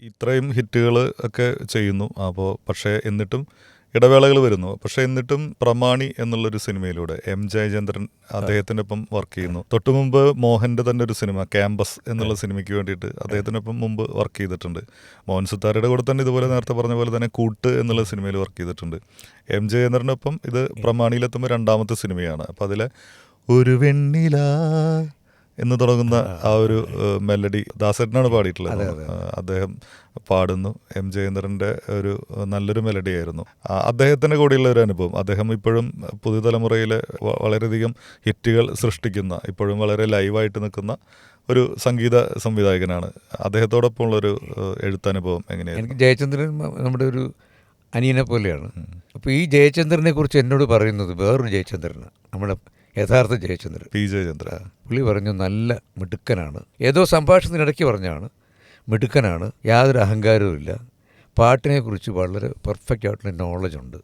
ഇത്രയും ഹിറ്റുകൾ ഒക്കെ ചെയ്യുന്നു. അപ്പോൾ പക്ഷേ എന്നിട്ടും ഇടവേളകൾ വരുന്നു. പക്ഷേ എന്നിട്ടും പ്രമാണി എന്നുള്ളൊരു സിനിമയിലൂടെ എം ജയചന്ദ്രൻ അദ്ദേഹത്തിനൊപ്പം വർക്ക് ചെയ്യുന്നു. തൊട്ടുമുമ്പ് മോഹൻ്റെ തന്നെ ഒരു സിനിമ ക്യാമ്പസ് എന്നുള്ള സിനിമയ്ക്ക് വേണ്ടിയിട്ട് അദ്ദേഹത്തിനൊപ്പം മുമ്പ് വർക്ക് ചെയ്തിട്ടുണ്ട്. മോഹൻ സിത്താരയുടെ കൂടെ തന്നെ ഇതുപോലെ നേരത്തെ പറഞ്ഞ പോലെ തന്നെ കൂട്ട് എന്നുള്ള സിനിമയിൽ വർക്ക് ചെയ്തിട്ടുണ്ട്. എം ജയചന്ദ്രനൊപ്പം ഇത് പ്രമാണിയിലെത്തുമ്പോൾ രണ്ടാമത്തെ സിനിമയാണ്. അപ്പോൾ അതിലെ ഒരു വെണ്ണില എന്ന് തുടങ്ങുന്ന ആ ഒരു മെലഡി ദാസേട്ടനാണ് പാടിയിട്ടുള്ളത്. അദ്ദേഹം പാടുന്നു. എം ജയേന്ദ്രൻ്റെ ഒരു നല്ലൊരു മെലഡി ആയിരുന്നു. അദ്ദേഹത്തിൻ്റെ കൂടെയുള്ള ഒരു അനുഭവം. അദ്ദേഹം ഇപ്പോഴും പുതുതലമുറയിലെ വളരെയധികം ഹിറ്റുകൾ സൃഷ്ടിക്കുന്ന, ഇപ്പോഴും വളരെ ലൈവായിട്ട് നിൽക്കുന്ന ഒരു സംഗീത സംവിധായകനാണ്. അദ്ദേഹത്തോടൊപ്പം ഉള്ളൊരു എഴുത്തനുഭവം എങ്ങനെയാണ്? എനിക്ക് ജയചന്ദ്രൻ നമ്മുടെ ഒരു അനിയനെ പോലെയാണ്. അപ്പോൾ ഈ ജയചന്ദ്രനെ കുറിച്ച് എന്നോട് പറയുന്നത് വേറൊരു ജയചന്ദ്രനാണ്, നമ്മുടെ യഥാർത്ഥ ജയചന്ദ്രൻ, പി ജയചന്ദ്ര. പുള്ളി പറഞ്ഞു നല്ല മിടുക്കനാണ്. ഏതോ സംഭാഷണത്തിനിടയ്ക്ക് പറഞ്ഞാണ് മിടുക്കനാണ്, യാതൊരു അഹങ്കാരവും ഇല്ല, പാട്ടിനെക്കുറിച്ച് വളരെ പെർഫെക്റ്റ് ആയിട്ടുള്ള നോളജ് ഉണ്ട്.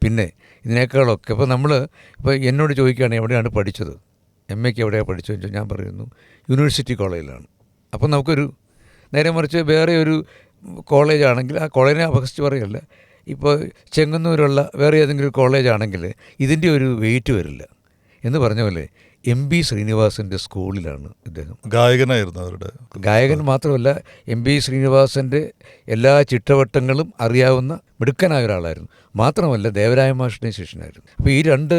പിന്നെ ഇതിനേക്കാളൊക്കെ ഇപ്പോൾ എന്നോട് ചോദിക്കുകയാണെങ്കിൽ എവിടെയാണ് പഠിച്ചത്, എം.എക്ക് എവിടെയാണ് പഠിച്ചതെന്ന് ചോദിച്ചാൽ ഞാൻ പറയുന്നു യൂണിവേഴ്സിറ്റി കോളേജിലാണ്. അപ്പോൾ നമുക്കൊരു നേരെ മറിച്ച് വേറെ ഒരു കോളേജാണെങ്കിൽ ആ കോളേജിനെ അപഹസിച്ച് പറയല്ല, ഇപ്പോൾ ചെങ്ങന്നൂരുള്ള വേറെ ഏതെങ്കിലും ഒരു കോളേജാണെങ്കിൽ ഇതിൻ്റെ ഒരു വെയിറ്റ് വരില്ല എന്ന് പറഞ്ഞ പോലെ M.B. ശ്രീനിവാസൻ്റെ സ്കൂളിലാണ് ഇദ്ദേഹം. ഗായകനായിരുന്നു അവരുടെ. ഗായകൻ മാത്രമല്ല, M.B. ശ്രീനിവാസൻ്റെ എല്ലാ ചിട്ടവട്ടങ്ങളും അറിയാവുന്ന മിടുക്കനായ ഒരാളായിരുന്നു. മാത്രമല്ല ദേവരായ മാഷിൻ്റെ ശിഷ്യനായിരുന്നു. അപ്പോൾ ഈ രണ്ട്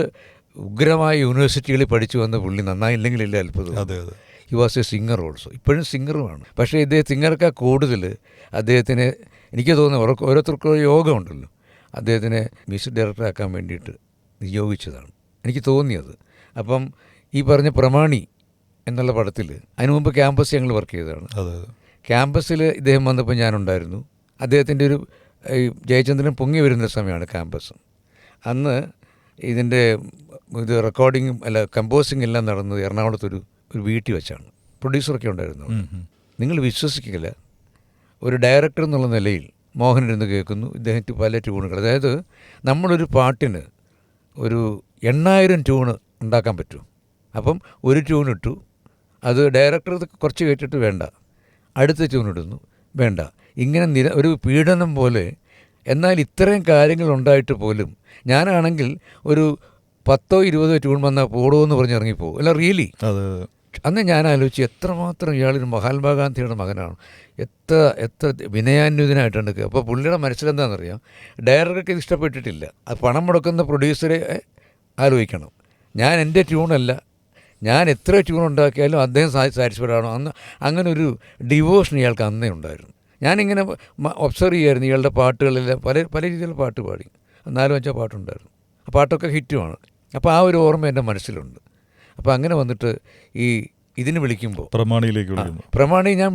ഉഗ്രമായ യൂണിവേഴ്സിറ്റികളിൽ പഠിച്ചു വന്ന പുള്ളി നന്നായില്ലെങ്കിലില്ല അത്ഭുതം. അതെ അതെ. He was A singer also, ഇപ്പോഴും സിംഗറുമാണ്. പക്ഷേ ഇദ്ദേഹം സിംഗർക്കാൾ കൂടുതൽ അദ്ദേഹത്തിന് എനിക്ക് തോന്നുന്നു ഓരോരുത്തർക്കും യോഗമുണ്ടല്ലോ, അദ്ദേഹത്തിനെ മ്യൂസിക് ഡയറക്ടറാക്കാൻ വേണ്ടിയിട്ട് നിയോഗിച്ചതാണ് എനിക്ക് തോന്നിയത്. അപ്പം ഈ പറഞ്ഞ പ്രമാണി എന്നുള്ള പടത്തിൽ അതിനു മുമ്പ് ക്യാമ്പസ് ഞങ്ങൾ വർക്ക് ചെയ്തതാണ്. ക്യാമ്പസിൽ ഇദ്ദേഹം വന്നപ്പോൾ ഞാനുണ്ടായിരുന്നു. അദ്ദേഹത്തിൻ്റെ ഒരു ജയചന്ദ്രൻ പൊങ്ങി വരുന്ന സമയമാണ് ക്യാമ്പസ്. അന്ന് ഇതിൻ്റെ റെക്കോർഡിങ്ങും കമ്പോസിങ് എല്ലാം നടന്നത് എറണാകുളത്തൊരു വീട്ടിൽ വെച്ചാണ്. പ്രൊഡ്യൂസറൊക്കെ ഉണ്ടായിരുന്നു. നിങ്ങൾ വിശ്വസിക്കില്ല, ഒരു ഡയറക്ടർ എന്നുള്ള നിലയിൽ മോഹനിരുന്ന് കേൾക്കുന്നു ഇദ്ദേഹത്തിന് പല ട്യൂണുകൾ. അതായത് നമ്മളൊരു പാട്ടിന് ഒരു 8000 ട്യൂണ് ഉണ്ടാക്കാൻ പറ്റും. അപ്പം ഒരു ട്യൂൺ ഇട്ടു, അത് ഡയറക്ടർ കുറച്ച് കേട്ടിട്ട് വേണ്ട, അടുത്ത ട്യൂൺ ഇടുന്നു, വേണ്ട, ഇങ്ങനെ ഒരു പീഡനം പോലെ. എന്നാൽ ഇത്രയും കാര്യങ്ങൾ ഉണ്ടായിട്ട് പോലും ഞാനാണെങ്കിൽ ഒരു 10-20 ട്യൂൺ വന്നാൽ പോടുമെന്ന് പറഞ്ഞ് ഇറങ്ങിപ്പോകും. അല്ല റിയലി. അന്ന് ഞാൻ ആലോചിച്ച് എത്രമാത്രം ഇയാളൊരു മഹാത്മാഗാന്ധിയുടെ മകനാണ്, എത്ര വിനയാന്വിതനായിട്ടുണ്ട്. അപ്പോൾ പുള്ളിയുടെ മനസ്സിലെന്താണെന്നറിയാം, ഡയറക്ടർക്ക് ഇത് ഇഷ്ടപ്പെട്ടിട്ടില്ല. അത് പണം മുടക്കുന്ന പ്രൊഡ്യൂസറെ ആലോചിക്കണം. ഞാൻ എൻ്റെ ട്യൂണല്ല, ഞാൻ എത്ര ട്യൂൺ ഉണ്ടാക്കിയാലും അദ്ദേഹം സാറ്റിസ്ഫൈഡ് ആണോ. അന്ന് അങ്ങനെ ഒരു ഡിവോഷൻ ഇയാൾക്ക് അന്നേ ഉണ്ടായിരുന്നു. ഞാനിങ്ങനെ ഒബ്സർവ് ചെയ്യുമായിരുന്നു ഇയാളുടെ പാട്ടുകളെല്ലാം. പല രീതിയിലുള്ള പാട്ട് പാടി, 4-5 പാട്ടുണ്ടായിരുന്നു. ആ പാട്ടൊക്കെ ഹിറ്റുമാണ്. അപ്പോൾ ആ ഒരു ഓർമ്മ എൻ്റെ മനസ്സിലുണ്ട്. അപ്പോൾ അങ്ങനെ വന്നിട്ട് ഈ ഇതിന് വിളിക്കുമ്പോൾ പ്രമാണി എന്നെ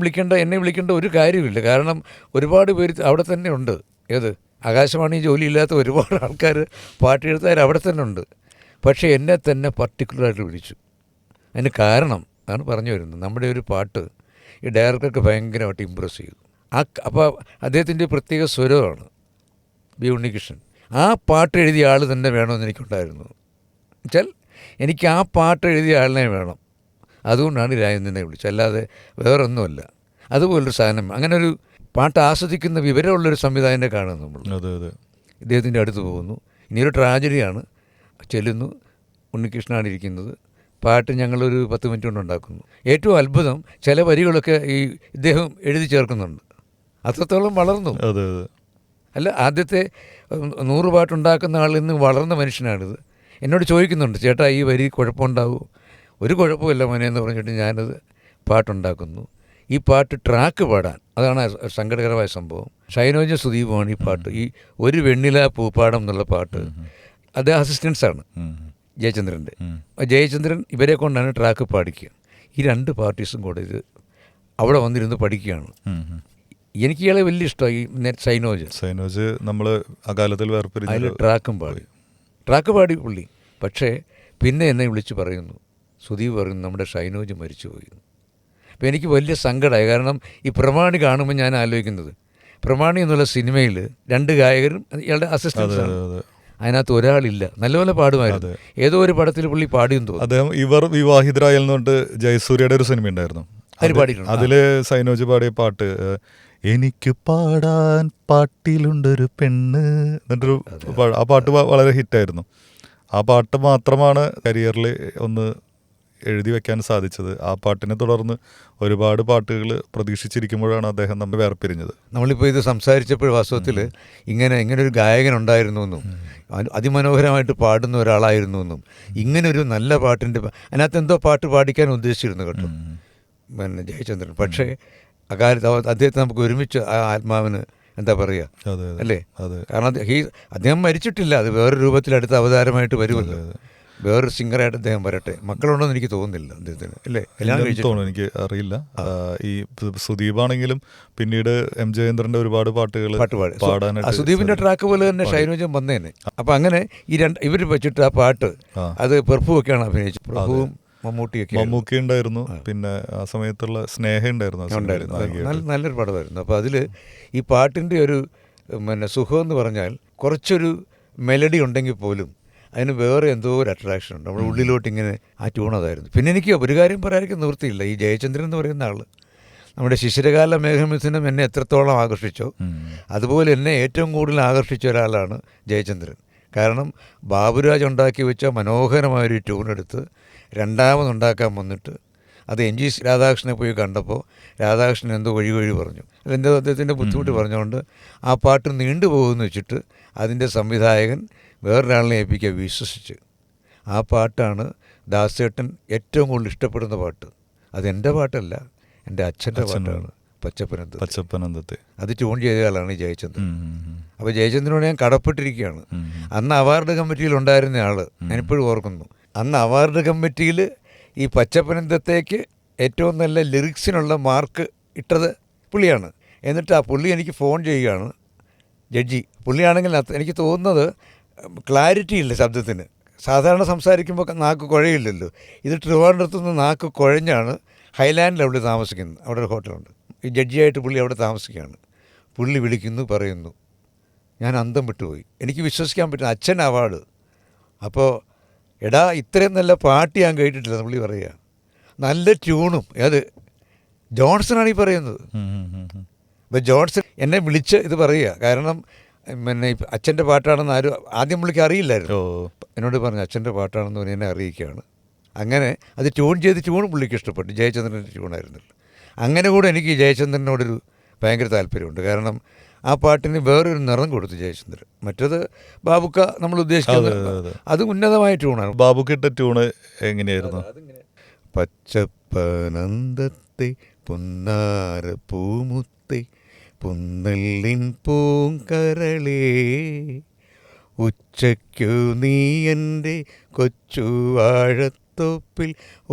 വിളിക്കേണ്ട ഒരു കാര്യമില്ല. കാരണം ഒരുപാട് പേര് അവിടെ തന്നെ ഉണ്ട്. ഏത് ആകാശവാണി ജോലിയില്ലാത്ത ഒരുപാട് ആൾക്കാർ പാട്ടെഴുത്താർ അവിടെ തന്നെ ഉണ്ട്. പക്ഷേ എന്നെ തന്നെ പർട്ടിക്കുലറായിട്ട് വിളിച്ചു. അതിന് കാരണം അതാണ് പറഞ്ഞു വരുന്നത്, നമ്മുടെ ഒരു പാട്ട് ഈ ഡയറക്ടർക്ക് ഭയങ്കരമായിട്ട് ഇമ്പ്രസ് ചെയ്തു. അപ്പോൾ അദ്ദേഹത്തിൻ്റെ പ്രത്യേക സ്വരമാണ് ബി ഉണ്ണികൃഷ്ണൻ. ആ പാട്ട് എഴുതിയ ആൾ തന്നെ വേണമെന്ന് എനിക്കുണ്ടായിരുന്നു. വെച്ചാൽ എനിക്ക് ആ പാട്ട് എഴുതിയ ആളിനെ വേണം. അതുകൊണ്ടാണ് രാജേന്ദ്രനെ വിളിച്ചത്, അല്ലാതെ വേറൊന്നുമല്ല. അതുപോലൊരു സാധനം, അങ്ങനെ ഒരു പാട്ട് ആസ്വദിക്കുന്ന വിവരമുള്ളൊരു സംവിധായകനെ കാണുന്നു നമ്മൾ. ഇദ്ദേഹത്തിൻ്റെ അടുത്ത് പോകുന്നു, ഇനിയൊരു ട്രാജഡിയാണ്, ചെല്ലുന്നു, ഉണ്ണികൃഷ്ണനാണ് ഇരിക്കുന്നത്, പാട്ട് ഞങ്ങളൊരു 10 മിനിറ്റ് കൊണ്ട് ഉണ്ടാക്കുന്നു. ഏറ്റവും അത്ഭുതം, ചില വരികളൊക്കെ ഈ ഇദ്ദേഹം എഴുതി ചേർക്കുന്നുണ്ട്. അത്രത്തോളം വളർന്നു. അല്ല, ആദ്യത്തെ 100 പാട്ടുണ്ടാക്കുന്ന ആളിൽ നിന്ന് വളർന്ന മനുഷ്യനാണിത്. എന്നോട് ചോദിക്കുന്നുണ്ട്, ചേട്ടാ ഈ വരി കുഴപ്പമുണ്ടാവുമോ? ഒരു കുഴപ്പമില്ല മോനെ എന്ന് പറഞ്ഞിട്ട് ഞാനത് പാട്ടുണ്ടാക്കുന്നു. ഈ പാട്ട് ട്രാക്ക് പാടാൻ, അതാണ് സങ്കടകരമായ സംഭവം. ഷൈനോജ സുദീപുമാണ് ഈ പാട്ട്, ഈ ഒരു വെണ്ണില പൂപ്പാടം എന്നുള്ള പാട്ട്. അത് അസിസ്റ്റൻസാണ് ജയചന്ദ്രൻ്റെ. ജയചന്ദ്രൻ ഇവരെ കൊണ്ടാണ് ട്രാക്ക് പാടിക്കുക. ഈ 2 പാർട്ടീസും കൂടെ ഇത് അവിടെ വന്നിരുന്ന് പഠിക്കുകയാണ്. എനിക്ക് ഇയാളെ വലിയ ഇഷ്ടമായി. സൈനോജ് നമ്മൾ അകാലത്തിൽ അതിൽ ട്രാക്ക് പാടി പുള്ളി. പക്ഷേ പിന്നെ എന്നെ വിളിച്ച് പറയുന്നു, സുദീപ് പറയുന്നു നമ്മുടെ ഷൈനോജ് മരിച്ചുപോയി. അപ്പോൾ എനിക്ക് വലിയ സങ്കടമായി. കാരണം ഈ പ്രമാണി കാണുമ്പോൾ ഞാൻ ആലോചിക്കുന്നത്, പ്രമാണി എന്നുള്ള സിനിമയിൽ 2 ഗായകരും ഇയാളുടെ അസിസ്റ്റൻസാണ്. അതിനകത്ത് ഒരാളില്ല, നല്ലപോലെ പാടുമായിരുന്നു. ഏതോ ഒരു പടത്തിൽ പുള്ളി പാടിയെന്ന് തോന്നുന്നു. അദ്ദേഹം ഇവർ വിവാഹിതരായെന്നുകൊണ്ട് ജയസൂര്യയുടെ ഒരു സിനിമ ഉണ്ടായിരുന്നു, അതിൽ സൈനോജ് പാടിയ പാട്ട് എനിക്ക് പാടാൻ പാട്ടിലുണ്ടൊരു പെണ്ണ് എന്നിട്ടൊരു ആ പാട്ട് വളരെ ഹിറ്റായിരുന്നു. ആ പാട്ട് മാത്രമാണ് കരിയറിൽ ഒന്ന് എഴുതി വെക്കാൻ സാധിച്ചത്. ആ പാട്ടിനെ തുടർന്ന് ഒരുപാട് പാട്ടുകൾ പ്രതീക്ഷിച്ചിരിക്കുമ്പോഴാണ് അദ്ദേഹം നമ്മെ വേർപിരിഞ്ഞത്. നമ്മളിപ്പോൾ ഇത് സംസാരിച്ചപ്പോൾ വാസ്തവത്തിൽ ഇങ്ങനെ ഒരു ഗായകൻ ഉണ്ടായിരുന്നു എന്നും അതിമനോഹരമായിട്ട് പാടുന്ന ഒരാളായിരുന്നു എന്നും ഇങ്ങനൊരു നല്ല പാട്ടിൻ്റെ അതിനകത്ത് എന്തോ പാട്ട് പാടിക്കാൻ ഉദ്ദേശിച്ചിരുന്നു കേട്ടോ പിന്നെ ജയചന്ദ്രൻ. പക്ഷേ അക്കാലത്ത് അദ്ദേഹത്തെ നമുക്ക് ഒരുമിച്ച് ആ ആത്മാവിന് എന്താ പറയുക അല്ലേ? കാരണം അദ്ദേഹം മരിച്ചിട്ടില്ല, അത് വേറൊരു രൂപത്തിൽ അടുത്ത അവതാരമായിട്ട് വരുമല്ലോ. വേറൊരു സിംഗറായിട്ട് അദ്ദേഹം വരട്ടെ. മക്കളുണ്ടോന്ന് എനിക്ക് തോന്നുന്നില്ല അദ്ദേഹത്തിന്, അല്ലേ? തോന്നുന്നു, എനിക്ക് അറിയില്ല. ഈ സുദീപാണെങ്കിലും പിന്നീട് എം ജയേന്ദ്രന്റെ ഒരുപാട് പാട്ടുകൾ പാടാനായിട്ട് സുദീപിന്റെ ട്രാക്ക് പോലെ തന്നെ ഷൈനോജൻ വന്നേനെ. അപ്പൊ അങ്ങനെ ഇവർ വെച്ചിട്ട് ആ പാട്ട് അത് പ്രഭുവൊക്കെയാണ് അഭിനയിച്ചത്. പ്രഭുവും മമ്മൂക്കി ഉണ്ടായിരുന്നു, പിന്നെ ആ സമയത്തുള്ള സ്നേഹ ഉണ്ടായിരുന്നു. നല്ലൊരു പടമായിരുന്നു. അപ്പോൾ അതിൽ ഈ പാട്ടിൻ്റെ ഒരു പിന്നെ സുഖം എന്ന് പറഞ്ഞാൽ കുറച്ചൊരു മെലഡി ഉണ്ടെങ്കിൽ പോലും അതിന് വേറെ എന്തോ ഒരു അട്രാക്ഷൻ ഉണ്ട് നമ്മുടെ ഉള്ളിലോട്ട് ഇങ്ങനെ ആ ട്യൂൺ അതായിരുന്നു. പിന്നെ എനിക്ക് ഒരു കാര്യം പറയാതിരിക്കാൻ നിവൃത്തിയില്ല. ഈ ജയചന്ദ്രൻ എന്ന് പറയുന്ന ആൾ നമ്മുടെ ശിശിരകാല മേഘമിഥുനം എന്നെ എത്രത്തോളം ആകർഷിച്ചോ അതുപോലെ എന്നെ ഏറ്റവും കൂടുതൽ ആകർഷിച്ച ഒരാളാണ് ജയചന്ദ്രൻ. കാരണം ബാബുരാജ് ഉണ്ടാക്കി വെച്ച മനോഹരമായൊരു ട്യൂണെടുത്ത് രണ്ടാമതുണ്ടാക്കാൻ വന്നിട്ട് അത് എൻ ജി രാധാകൃഷ്ണനെ പോയി കണ്ടപ്പോൾ രാധാകൃഷ്ണൻ എന്തോ വഴി പറഞ്ഞു, അതെന്തോ അദ്ദേഹത്തിൻ്റെ ബുദ്ധിമുട്ട് പറഞ്ഞുകൊണ്ട് ആ പാട്ട് നീണ്ടുപോകുമെന്ന് വെച്ചിട്ട് അതിൻ്റെ സംവിധായകൻ വേറൊരാളിനെ ഏൽപ്പിക്കുക വിശ്വസിച്ച്. ആ പാട്ടാണ് ദാസേട്ടൻ ഏറ്റവും കൂടുതൽ ഇഷ്ടപ്പെടുന്ന പാട്ട്. അതെൻ്റെ പാട്ടല്ല, എൻ്റെ അച്ഛൻ്റെ പാട്ടാണ്, പച്ചപ്പനന്തത്തെ. അത് ട്യൂൺ ചെയ്ത ആളാണ് ജയചന്ദ്രൻ. അപ്പോൾ ജയചന്ദ്രനോട് ഞാൻ കടപ്പെട്ടിരിക്കുകയാണ്. അന്ന് അവാർഡ് കമ്മിറ്റിയിൽ ഉണ്ടായിരുന്ന ആൾ ഞാനിപ്പോഴും ഓർക്കുന്നു. അന്ന് അവാർഡ് കമ്മിറ്റിയിൽ ഈ പച്ചപ്പനന്തത്തേക്ക് ഏറ്റവും നല്ല ലിറിക്സിനുള്ള മാർക്ക് ഇട്ടത് പുള്ളിയാണ്. എന്നിട്ട് ആ പുള്ളി എനിക്ക് ഫോൺ ചെയ്യുകയാണ്, ജഡ്ജി. പുള്ളിയാണെങ്കിൽ എനിക്ക് തോന്നുന്നത് ക്ലാരിറ്റി ഇല്ല ശബ്ദത്തിന്. സാധാരണ സംസാരിക്കുമ്പോൾ നാക്ക് കുഴയില്ലല്ലോ. ഇത് ട്രിവാൻഡ്രത്തു നിന്ന് നാക്ക് കുഴഞ്ഞാണ് ഹൈലാൻഡിൽ അവിടെ താമസിക്കുന്നത്. അവിടെ ഒരു ഹോട്ടലുണ്ട്. ഈ ജഡ്ജിയായിട്ട് പുള്ളി അവിടെ താമസിക്കുകയാണ്. പുള്ളി വിളിക്കുന്നു, പറയുന്നു. ഞാൻ അന്തം വിട്ടുപോയി. എനിക്ക് വിശ്വസിക്കാൻ പറ്റുന്ന അച്ഛൻ അവാർഡ്. അപ്പോൾ എടാ ഇത്രയും നല്ല പാട്ട് ഞാൻ കേട്ടിട്ടില്ല പുള്ളി പറയുക. നല്ല ട്യൂണും. അത് ജോൺസണാണ് ഈ പറയുന്നത്. അപ്പോൾ ജോൺസൺ എന്നെ വിളിച്ച് ഇത് പറയുക. കാരണം പിന്നെ അച്ഛൻ്റെ പാട്ടാണെന്ന് ആദ്യം പുള്ളിക്ക് അറിയില്ലായിരുന്നു. എന്നോട് പറഞ്ഞു അച്ഛൻ്റെ പാട്ടാണെന്ന് പറഞ്ഞ് എന്നെ അറിയിക്കുകയാണ്. അങ്ങനെ അത് ട്യൂൺ ചെയ്ത് പുള്ളിക്ക് ഇഷ്ടപ്പെട്ടു. ജയചന്ദ്രൻ്റെ ട്യൂണായിരുന്നല്ലോ. അങ്ങനെ കൂടെ എനിക്ക് ജയചന്ദ്രനോടൊരു ഭയങ്കര താല്പര്യമുണ്ട്. കാരണം ആ പാട്ടിന് വേറൊരു നിറം കൊടുത്തു ജയചന്ദ്രൻ. മറ്റത് ബാബുക്ക നമ്മൾ ഉദ്ദേശിക്കുന്നത് അത് ഉന്നതമായ ട്യൂണാണ്. ബാബുക്കിട്ട ട്യൂണ് എങ്ങനെയായിരുന്നു? പച്ചപ്പനന്തത്തെ പൊന്നാര പൂമുത്തെ പുന്നല്ലിൻ പൂങ്കരളേ ഉച്ചയ്ക്കു നീ എൻ്റെ കൊച്ചു വാഴത്തോപ്പിൽ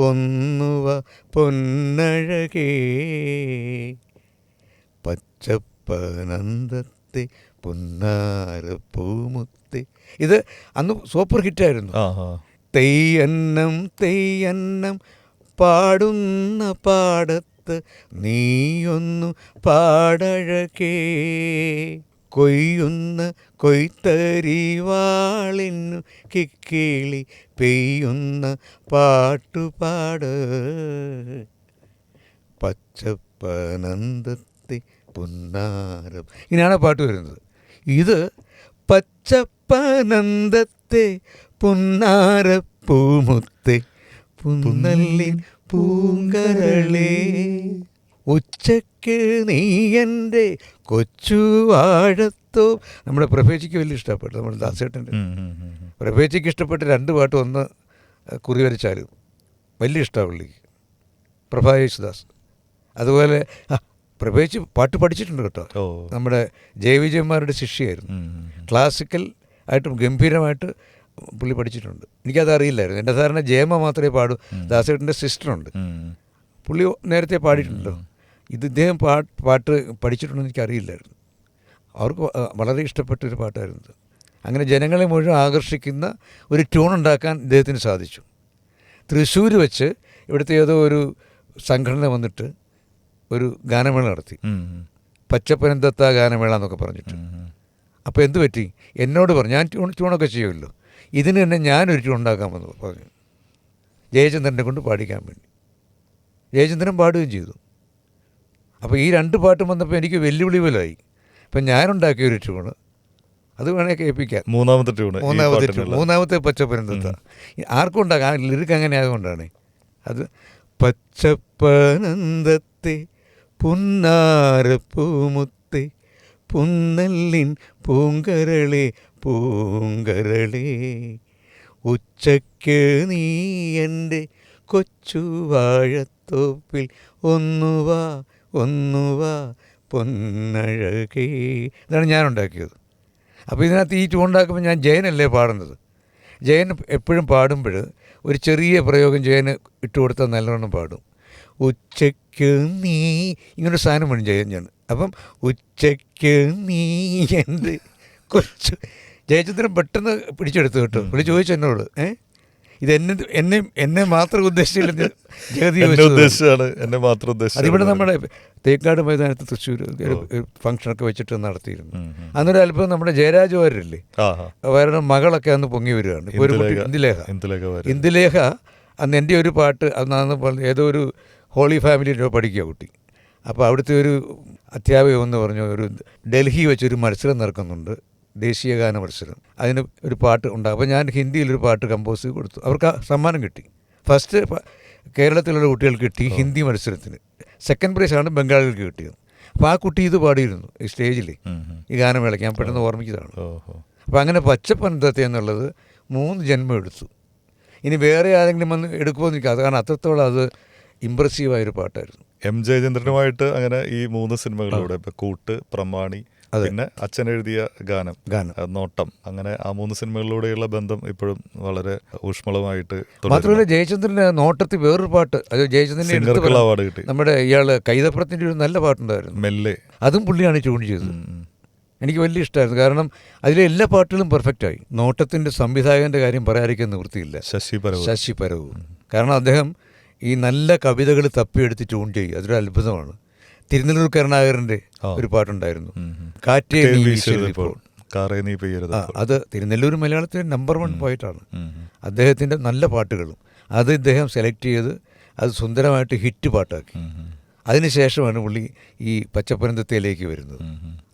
ഒന്നുവ പൊന്നഴകേ പച്ചപ്പനന്തത്തെ പൊന്നാര പൂമുത്തെ. ഇത് അന്ന് സൂപ്പർ ഹിറ്റായിരുന്നു. തെയ്യന്നം പാടുന്ന പാടത്ത് നീയൊന്നു പാടഴകേ കൊയ്യുന്ന കൊയ്ത്തരിവാളിന്നു കിക്കിളി പെയ്യുന്ന പാട്ടുപാട് പച്ചപ്പനന്തത്തെ പുന്നാരം. ഇങ്ങനെയാണ് പാട്ട് വരുന്നത്. ഇത് പച്ചപ്പനന്തത്തെ പുന്നാരപ്പൂമുത്തെ പുന്നല്ലിൻ പൂങ്കരളേ ഉച്ചയ്ക്ക് നീ എൻ്റെ കൊച്ചു വാഴത്തോ. നമ്മുടെ പ്രഭേച്ചിക്ക് വലിയ ഇഷ്ടപ്പെട്ടു. നമ്മുടെ ദാസേട്ടൻ്റെ പ്രഭേച്ചിക്ക് ഇഷ്ടപ്പെട്ട രണ്ട് പാട്ട്, ഒന്ന് കുറി വരച്ചാലും വലിയ ഇഷ്ടമാണ് പുള്ളിക്ക്, പ്രഭാ യേശുദാസ്. അതുപോലെ പ്രഭേച്ച് പാട്ട് പഠിച്ചിട്ടുണ്ട് കേട്ടോ. നമ്മുടെ ജയവിജയന്മാരുടെ ശിഷ്യയായിരുന്നു. ക്ലാസിക്കൽ ആയിട്ടും ഗംഭീരമായിട്ട് പുള്ളി പഠിച്ചിട്ടുണ്ട്. എനിക്കത് അറിയില്ലായിരുന്നു. എൻ്റെ സാധാരണ ജയമ മാത്രമേ പാടൂ. ദാസേട്ടൻ്റെ സിസ്റ്ററുണ്ട്, പുള്ളി നേരത്തെ പാടിയിട്ടുണ്ടല്ലോ. ഇദ്ദേഹം പാട്ട് പഠിച്ചിട്ടുണ്ടെന്ന് എനിക്കറിയില്ലായിരുന്നു. അവർക്ക് വളരെ ഇഷ്ടപ്പെട്ടൊരു പാട്ടായിരുന്നു. അങ്ങനെ ജനങ്ങളെ മുഴുവൻ ആകർഷിക്കുന്ന ഒരു ട്യൂൺ ഉണ്ടാക്കാൻ ഇദ്ദേഹത്തിന് സാധിച്ചു. തൃശ്ശൂർ വെച്ച് ഇവിടുത്തെ ഏതോ ഒരു സംഘടന വന്നിട്ട് ഒരു ഗാനമേള നടത്തി, പച്ചപ്പനന്തത്ത ഗാനമേള എന്നൊക്കെ പറഞ്ഞിട്ട്. അപ്പോൾ എന്ത് പറ്റി, എന്നോട് പറഞ്ഞു, ഞാൻ ട്യൂണൊക്കെ ചെയ്യുമല്ലോ, ഇതിന് തന്നെ ഞാനൊരു ട്യൂൺ ഉണ്ടാക്കാമെന്ന് പറഞ്ഞു, ജയചന്ദ്രനെ കൊണ്ട് പാടിക്കാൻ വേണ്ടി. ജയചന്ദ്രൻ പാടുകയും ചെയ്തു. അപ്പോൾ ഈ രണ്ട് പാട്ടും വന്നപ്പോൾ എനിക്ക് വെല്ലുവിളി പോലായി. അപ്പം ഞാനുണ്ടാക്കിയ ഒരു ട്യൂണ് അത് വേണേൽ കേൾപ്പിക്കാം. മൂന്നാമത്തെ ട്യൂണ് മൂന്നാമത്തെ പച്ചപ്പനന്തത്ത ആർക്കും ഉണ്ടാക്കാം. ആ ലിറിക്ക് അങ്ങനെ ആയതുകൊണ്ടാണ് അത്. പച്ചപ്പനന്തത്തെ പുന്നാരപ്പൂമുത്തെ പുന്നല്ലിൻ പൂങ്കരളെ പൂങ്കരളേ ഉച്ചയ്ക്ക് നീ എൻ്റെ കൊച്ചു വാഴത്തോപ്പിൽ ഒന്നുവാ ഒന്നുവാ പൊന്നഴകേ. ഇതാണ് ഞാനുണ്ടാക്കിയത്. അപ്പോൾ ഇതിനകത്ത് ഈ ട്യൂണുണ്ടാക്കുമ്പോൾ ഞാൻ ജയനല്ലേ പാടുന്നത്. ജയൻ എപ്പോഴും പാടുമ്പോൾ ഒരു ചെറിയ പ്രയോഗം ജയന് ഇട്ട് കൊടുത്താൽ നല്ലോണം പാടും. ഉച്ചയ്ക്ക് നീ ഇങ്ങനൊരു സാധനം വേണം ജയൻ ഞാൻ. അപ്പം ഉച്ചയ്ക്ക് നീ എൻ്റെ കൊച്ചു ജയചന്ദ്രൻ പെട്ടെന്ന് പിടിച്ചെടുത്തു കേട്ടോ. പുള്ളി ചോദിച്ചു എന്നോട് ഇത് എന്നെ മാത്രം ഉദ്ദേശിച്ചില്ല ജഗതി എന്നെ മാത്രം ഉദ്ദേശിച്ചു. അതിവിടെ നമ്മുടെ തേക്കാട് മൈതാനത്ത് തൃശ്ശൂർ ഫംഗ്ഷനൊക്കെ വെച്ചിട്ട് നടത്തിയിരുന്നു. അന്നൊരു അല്പം നമ്മുടെ ജയരാജ് വാര്യല്ലേ, അവരുടെ മകളൊക്കെ അന്ന് പൊങ്ങി വരികയാണ്. ഇപ്പോൾ ഒരു കുട്ടി ഇന്ദുലേഖ അന്ന് എൻ്റെ ഒരു പാട്ട് അന്ന് ഏതോ ഒരു ഹോളി ഫാമിലിയിലോ പഠിക്കുക കുട്ടി. അപ്പോൾ അവിടുത്തെ ഒരു അധ്യാപകം എന്ന് പറഞ്ഞ ഒരു ഡൽഹി വെച്ചൊരു മത്സരം നടക്കുന്നുണ്ട്, ദേശീയ ഗാന മത്സരം. അതിന് ഒരു പാട്ട് ഉണ്ടാകും. അപ്പോൾ ഞാൻ ഹിന്ദിയിലൊരു പാട്ട് കമ്പോസ് ചെയ്ത് കൊടുത്തു. അവർക്ക് സമ്മാനം കിട്ടി. ഫസ്റ്റ് കേരളത്തിലുള്ള കുട്ടികൾക്ക് കിട്ടി ഹിന്ദി മത്സരത്തിന്. സെക്കൻഡ് പ്രൈസാണ് ബംഗാളികൾക്ക് കിട്ടിയത്. അപ്പോൾ ആ കുട്ടി ഇത് പാടിയിരുന്നു ഈ സ്റ്റേജിൽ, ഈ ഗാനമേളയ്ക്ക്. ഞാൻ പെട്ടെന്ന് ഓർമ്മിച്ചതാണ്. അപ്പോൾ അങ്ങനെ പച്ചപ്പനന്തത്തെ എന്നുള്ളത് 3 ജന്മം എടുത്തു. ഇനി വേറെ ആരെങ്കിലും വന്ന് എടുക്കുമോ എന്ന് എനിക്കത്, കാരണം അത്രത്തോളം അത് ഇമ്പ്രസീവായൊരു പാട്ടായിരുന്നു. എം ജയചന്ദ്രനുമായിട്ട് അങ്ങനെ ഈ 3 സിനിമകളിലൂടെ ഇപ്പം കൂട്ട്, പ്രമാണി, പിന്നെ അച്ഛൻ എഴുതിയ ഗാനം, നോട്ടം, അങ്ങനെ ആ 3 സിനിമകളിലൂടെയുള്ള ബന്ധം ഇപ്പോഴും വളരെ ഊഷ്മളമായിട്ട്. മാത്രമല്ല ജയചന്ദ്രൻ്റെ നോട്ടത്തിൽ വേറൊരു പാട്ട്, അത് ജയചന്ദ്രൻ്റെ അവാർഡ് കിട്ടി. നമ്മുടെ ഇയാള് കൈതപ്രത്തിൻ്റെ ഒരു നല്ല പാട്ടുണ്ടായിരുന്നു, മെല്ലെ. അതും പുള്ളിയാണ് ട്യൂൺ ചെയ്തത്. എനിക്ക് വലിയ ഇഷ്ടമായിരുന്നു. കാരണം അതിലെ എല്ലാ പാട്ടുകളും പെർഫെക്റ്റായി. നോട്ടത്തിൻ്റെ സംവിധായകൻ്റെ കാര്യം പറയാതിരിക്കാൻ നിവൃത്തിയില്ല, ശശി പരവു. കാരണം അദ്ദേഹം ഈ നല്ല കവിതകൾ തപ്പിയെടുത്ത് ട്യൂൺ ചെയ്യും. അതൊരു അത്ഭുതമാണ്. തിരുനെല്ലൂർ കരുണാകരൻ്റെ ഒരു പാട്ടുണ്ടായിരുന്നു, കാറ്റേ നീ വീശിയപ്പോൾ. അത് തിരുനെല്ലൂർ മലയാളത്തിലെ നമ്പർ 1 പോയിട്ടാണ്. അദ്ദേഹത്തിൻ്റെ നല്ല പാട്ടുകളും അത് ഇദ്ദേഹം സെലക്ട് ചെയ്ത് അത് സുന്ദരമായിട്ട് ഹിറ്റ് പാട്ടാക്കി. അതിനുശേഷമാണ് പുള്ളി ഈ പച്ചപ്പനന്തത്തിലേക്ക് വരുന്നത്.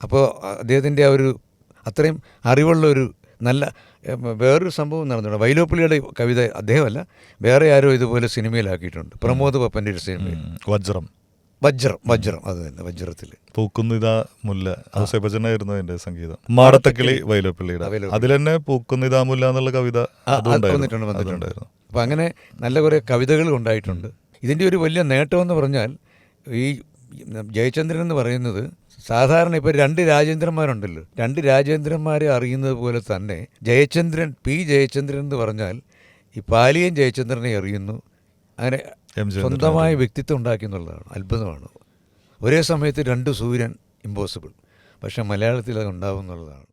അപ്പോൾ അദ്ദേഹത്തിൻ്റെ ആ ഒരു അത്രയും അറിവുള്ള ഒരു നല്ല വേറൊരു സംഭവം നടന്നിട്ടുണ്ട്. വൈലോപ്പിള്ളിയുടെ കവിത അദ്ദേഹമല്ല, വേറെ ആരോ ഇതുപോലെ സിനിമയിലാക്കിയിട്ടുണ്ട്. പ്രമോദ് പപ്പൻ്റെ ഒരു സിനിമയിൽ വജ്രം അത് തന്നെ. വജ്രത്തിൽ പൂക്കുന്നിതാ മുല്ല, ഔസേപ്പച്ചനായിരുന്നു അതിന്റെ സംഗീതം. മാടത്തക്കിളി വൈലോപ്പിള്ളിയുടെ. അതിൽ തന്നെ പൂക്കുന്നിതാ മുല്ല എന്നുള്ള കവിത വന്നിട്ടുണ്ട്. അപ്പം അങ്ങനെ നല്ല കുറേ കവിതകൾ ഉണ്ടായിട്ടുണ്ട്. ഇതിൻ്റെ ഒരു വലിയ നേട്ടമെന്ന് പറഞ്ഞാൽ ഈ ജയചന്ദ്രൻ എന്ന് പറയുന്നത് സാധാരണ ഇപ്പോൾ 2 രാജേന്ദ്രന്മാരുണ്ടല്ലോ, 2 രാജേന്ദ്രന്മാരെ അറിയുന്നത് പോലെ തന്നെ പി ജയചന്ദ്രൻ എന്ന് പറഞ്ഞാൽ ഈ പാലിയൻ ജയചന്ദ്രനെ അറിയുന്നു. അങ്ങനെ സ്വന്തമായ വ്യക്തിത്വം ഉണ്ടാക്കി എന്നുള്ളതാണ് അത്ഭുതമാണ്. ഒരേ സമയത്ത് 2 സൂര്യൻ ഇമ്പോസിബിൾ, പക്ഷേ മലയാളത്തിൽ അത് ഉണ്ടാവും എന്നുള്ളതാണ്.